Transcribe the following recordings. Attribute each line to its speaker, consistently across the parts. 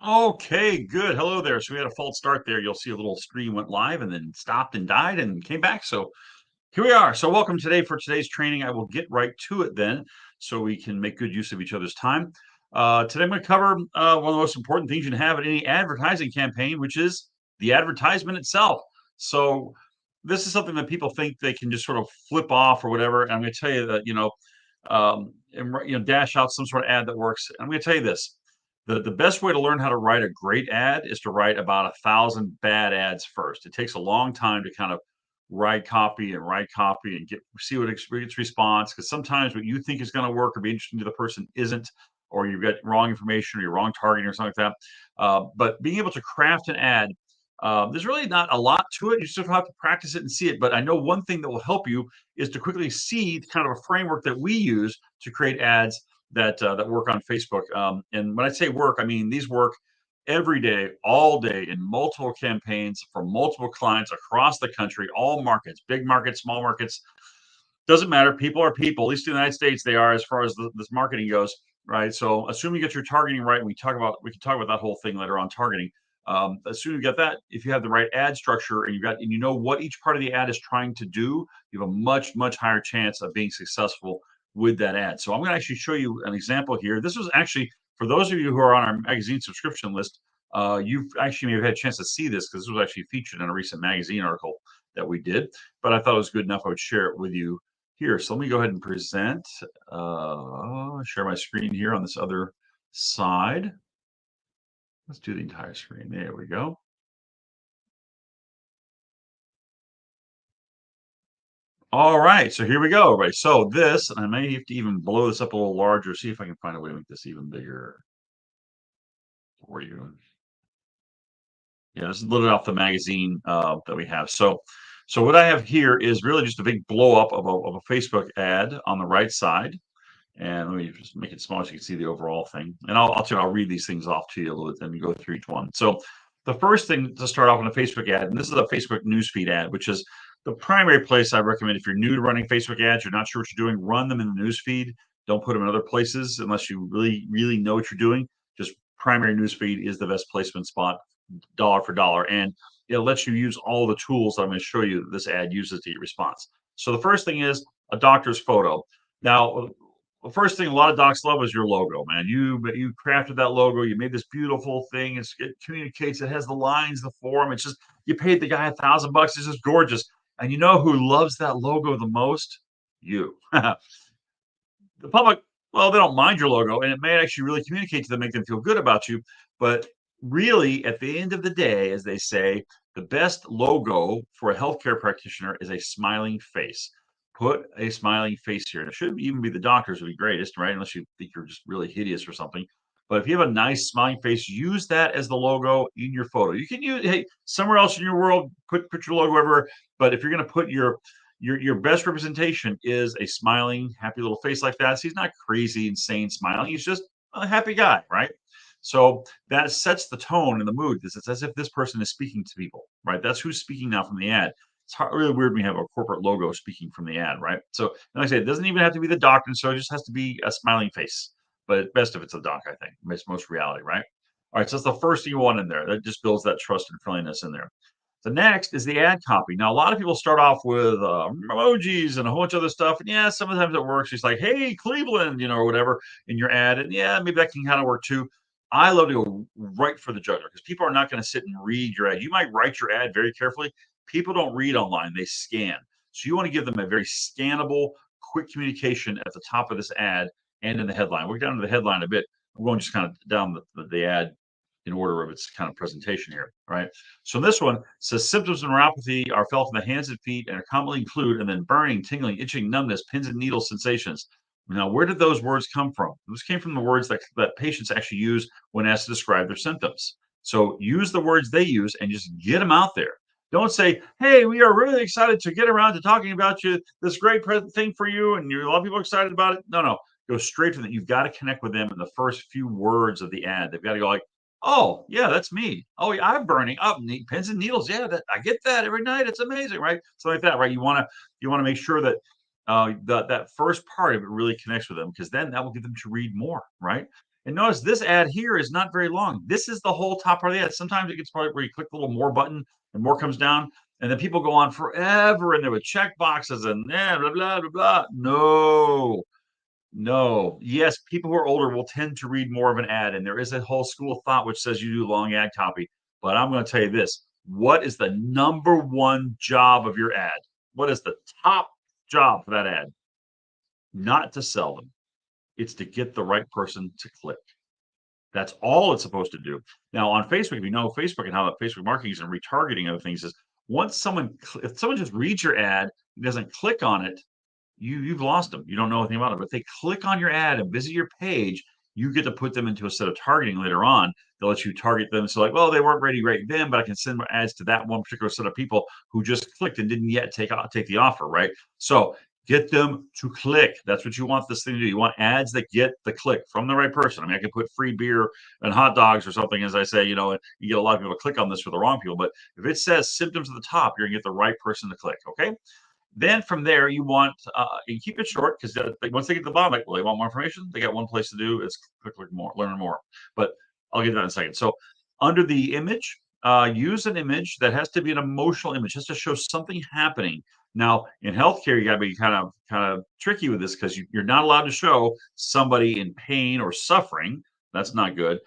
Speaker 1: Okay, good. Hello there. So we had a false start there. You'll see a little screen went live and then stopped and died and came back. So here we are. So welcome today for today's training. I will get right to it then so we can make good use of each other's time. Today I'm going to cover one of the most important things you can have in any advertising campaign, which is the advertisement itself. So this is something that people think they can just sort of flip off or whatever. And I'm going to tell you that, dash out some sort of ad that works. I'm going to tell you this. The best way to learn how to write a great ad is to write about 1,000 bad ads first. It takes a long time to kind of write copy and see what experience response, because sometimes what you think is going to work or be interesting to the person isn't, or you've got wrong information or you're wrong targeting or something like that. But being able to craft an ad, there's really not a lot to it. You just have to practice it and see it. But I know one thing that will help you is to quickly see kind of a framework that we use to create ads that work on Facebook. And when I say work, I mean these work every day, all day in multiple campaigns for multiple clients across the country, all markets, big markets, small markets. Doesn't matter. People are people. At least in the United States, they are as far as this marketing goes, right? So assuming you get your targeting right, we can talk about that whole thing later on targeting. Assuming you get that, if you have the right ad structure and you know what each part of the ad is trying to do, you have a much higher chance of being successful with that ad. So I'm going to actually show you an example here. This was actually for those of you who are on our magazine subscription list. You've actually may have had a chance to see this because this was actually featured in a recent magazine article that we did. But I thought it was good enough I would share it with you here. So let me go ahead and present, share my screen here on this other side. Let's do the entire screen. There we go. All right, so here we go, everybody. So this, and I may have to even blow this up a little larger, see if I can find a way to make this even bigger for you. Yeah, this is loaded off the magazine that we have. So what I have here is really just a big blow up of a Facebook ad on the right side. And let me just make it small so you can see the overall thing. And I'll read these things off to you a little bit and go through each one. So the first thing to start off on a Facebook ad, and this is a Facebook newsfeed ad, which is the primary place I recommend if you're new to running Facebook ads, you're not sure what you're doing, run them in the newsfeed. Don't put them in other places unless you really know what you're doing. Just primary newsfeed is the best placement spot, dollar for dollar. And it lets you use all the tools that I'm going to show you that this ad uses to get response. So the first thing is a doctor's photo. Now, the first thing a lot of docs love is your logo, man. You crafted that logo. You made this beautiful thing. It communicates. It has the lines, the form. It's just you paid the guy $1,000. It's just gorgeous. And you know who loves that logo the most? You. The public, well, they don't mind your logo, and it may actually really communicate to them, make them feel good about you. But really, at the end of the day, as they say, the best logo for a healthcare practitioner is a smiling face. Put a smiling face here. And it shouldn't even be the doctor's would be greatest, right? Unless you think you're just really hideous or something. But if you have a nice smiling face, use that as the logo in your photo. You can use, hey, somewhere else in your world, put your logo everywhere. But if you're going to put your best representation is a smiling, happy little face like that. So he's not crazy, insane smiling. He's just a happy guy, right? So that sets the tone and the mood. It's as if this person is speaking to people, right? That's who's speaking now from the ad. It's really weird when you have a corporate logo speaking from the ad, right? So, like I said, it doesn't even have to be the doctor, so it just has to be a smiling face. But best if it's a doc, I think. Makes most reality, right? All right, so that's the first thing you want in there. That just builds that trust and friendliness in there. The next is the ad copy. Now, a lot of people start off with emojis and a whole bunch of other stuff. And yeah, sometimes it works. It's like, hey, Cleveland, or whatever in your ad. And yeah, maybe that can kind of work too. I love to go right for the jugular because people are not going to sit and read your ad. You might write your ad very carefully. People don't read online, they scan. So you want to give them a very scannable, quick communication at the top of this ad and in the headline. We'll get down to the headline a bit. We're going just kind of down the ad in order of its kind of presentation here, right? So this one says symptoms of neuropathy are felt in the hands and feet and are commonly include and then burning, tingling, itching, numbness, pins and needle sensations. Now, where did those words come from? Those came from the words that patients actually use when asked to describe their symptoms. So use the words they use and just get them out there. Don't say, hey, we are really excited to get around to talking about this great thing for you, and a lot of people are excited about it. No. Go straight to that. You've got to connect with them in the first few words of the ad. They've got to go like, oh, yeah, that's me. Oh, yeah, I'm burning up pins and needles. Yeah, I get that every night. It's amazing, right? Something like that, right? You want to make sure that that first part of it really connects with them because then that will get them to read more, right? And notice this ad here is not very long. This is the whole top part of the ad. Sometimes it gets part where you click the little more button and more comes down, and then people go on forever and there were check boxes and blah blah blah blah. No, no. Yes, people who are older will tend to read more of an ad, and there is a whole school of thought which says you do long ad copy. But I'm going to tell you this: what is the number one job of your ad? What is the top job for that ad? Not to sell them. It's to get the right person to click. That's all it's supposed to do. Now on Facebook, if you know Facebook and how that Facebook marketing is and retargeting other things is once if someone just reads your ad and doesn't click on it, you've lost them. You don't know anything about it. But if they click on your ad and visit your page, you get to put them into a set of targeting later on. They'll let you target them. So like, well, they weren't ready right then, but I can send ads to that one particular set of people who just clicked and didn't yet take the offer, right? So get them to click. That's what you want this thing to do. You want ads that get the click from the right person. I mean, I can put free beer and hot dogs or something, as I say, you know, and you get a lot of people to click on this for the wrong people. But if it says symptoms at the top, you're gonna get the right person to click. Okay. Then from there, you keep it short because once they get to the bottom, like, well, they want more information. They got one place to do is click more, learn more. But I'll get to that in a second. So under the image, use an image that has to be an emotional image, has to show something happening. Now, in healthcare, you got to be kind of tricky with this because you're not allowed to show somebody in pain or suffering. That's not good.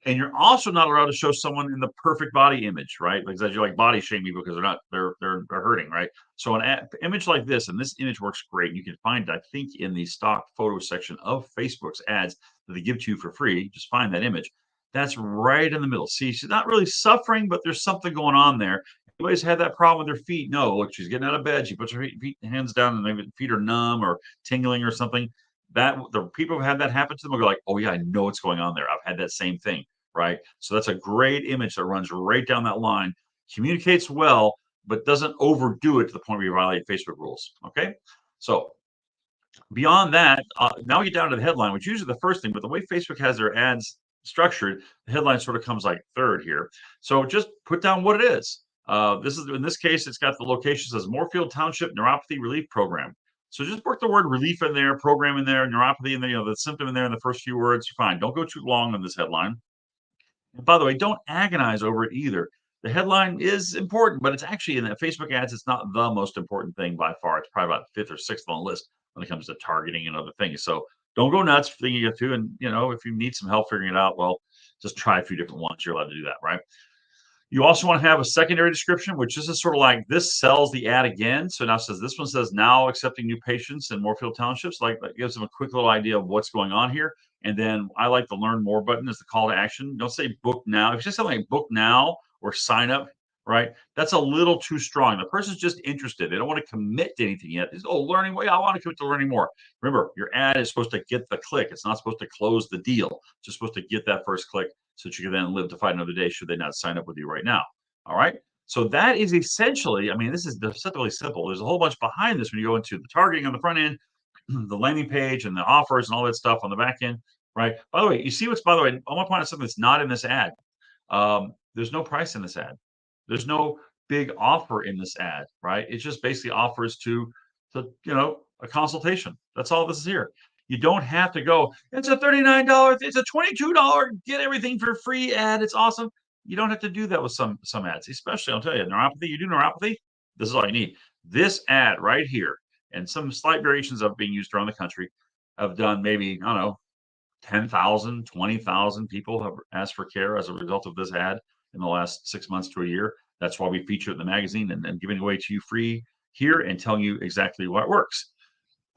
Speaker 1: And you're also not allowed to show someone in the perfect body image, right? Because you like body shame people because they're hurting, right? So an image like this, and this image works great. You can find it, I think, in the stock photo section of Facebook's ads that they give to you for free. Just find that image. That's right in the middle. See, she's not really suffering, but there's something going on there. Anybody's had that problem with their feet? No, look, she's getting out of bed. She puts her hands down, and maybe the feet are numb or tingling or something. That the people who have that happen to them will go like, "Oh yeah, I know what's going on there. I've had that same thing." Right? So that's a great image that runs right down that line, communicates well, but doesn't overdo it to the point where you violate Facebook rules. Okay. So beyond that, now we get down to the headline, which is usually the first thing, but the way Facebook has their ads structured, the headline sort of comes like third here. So just put down what it is. This is in this case, it's got the location says Moorfield Township Neuropathy Relief Program. So just work the word relief in there, program in there, neuropathy in there, you know, the symptom in there in the first few words. You're fine. Don't go too long on this headline. And by the way, don't agonize over it either. The headline is important, but it's actually in the Facebook ads, it's not the most important thing by far. It's probably about fifth or sixth on the list when it comes to targeting and other things. So don't go nuts thinking you get to. And you know, if you need some help figuring it out, well, just try a few different ones. You're allowed to do that, right? You also want to have a secondary description, which is sort of like this sells the ad again. So now says this one says now accepting new patients in Moorfield Townships. Like that gives them a quick little idea of what's going on here. And then I like the learn more button as the call to action. Don't say book now. If you say something like book now or sign up, right? That's a little too strong. The person's just interested. They don't want to commit to anything yet. It's, oh, learning. Well, yeah, I want to commit to learning more. Remember, your ad is supposed to get the click. It's not supposed to close the deal. It's just supposed to get that first click so that you can then live to fight another day should they not sign up with you right now. All right. So that is essentially, I mean, this is deceptively simple. There's a whole bunch behind this when you go into the targeting on the front end, the landing page and the offers and all that stuff on the back end, right? By the way, you see by the way, I want to point out something that's not in this ad. There's no price in this ad. There's no big offer in this ad, right? It just basically offers you know, a consultation. That's all this is here. You don't have to go, it's a $39, it's a $22, get everything for free ad. It's awesome. You don't have to do that with some ads, especially I'll tell you, neuropathy, you do neuropathy, this is all you need. This ad right here, and some slight variations of being used around the country have done maybe, I don't know, 10,000, 20,000 people have asked for care as a result of this ad in the last 6 months to a year. That's why we feature it in the magazine and giving it away to you free here and telling you exactly what works.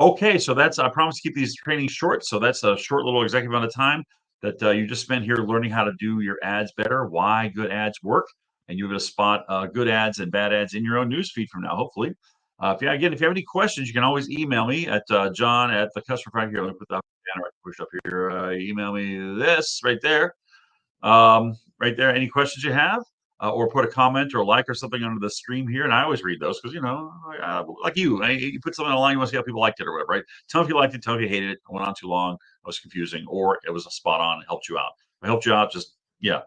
Speaker 1: Okay, so I promise to keep these trainings short. So that's a short little executive amount of time that you just spent here learning how to do your ads better, why good ads work, and you're going to spot good ads and bad ads in your own newsfeed from now, hopefully. If you have any questions, you can always email me at John at the customer factory. Here, let me put the banner I push up here. Email me this right there. Right there. Any questions you have? Or put a comment or a like or something under the stream here. And I always read those because, you know, like you put something online, you want to see how people liked it or whatever, right? Tell me if you liked it, tell me if you hated it, it went on too long, it was confusing, or it was a spot on, it helped you out. If it helped you out, just, yeah,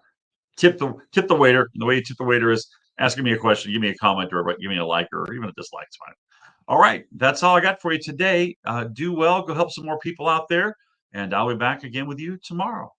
Speaker 1: tip the waiter. And the way you tip the waiter is asking me a question, give me a comment or give me a like or even a dislike. It's fine. All right. That's all I got for you today. Do well. Go help some more people out there. and I'll be back again with you tomorrow.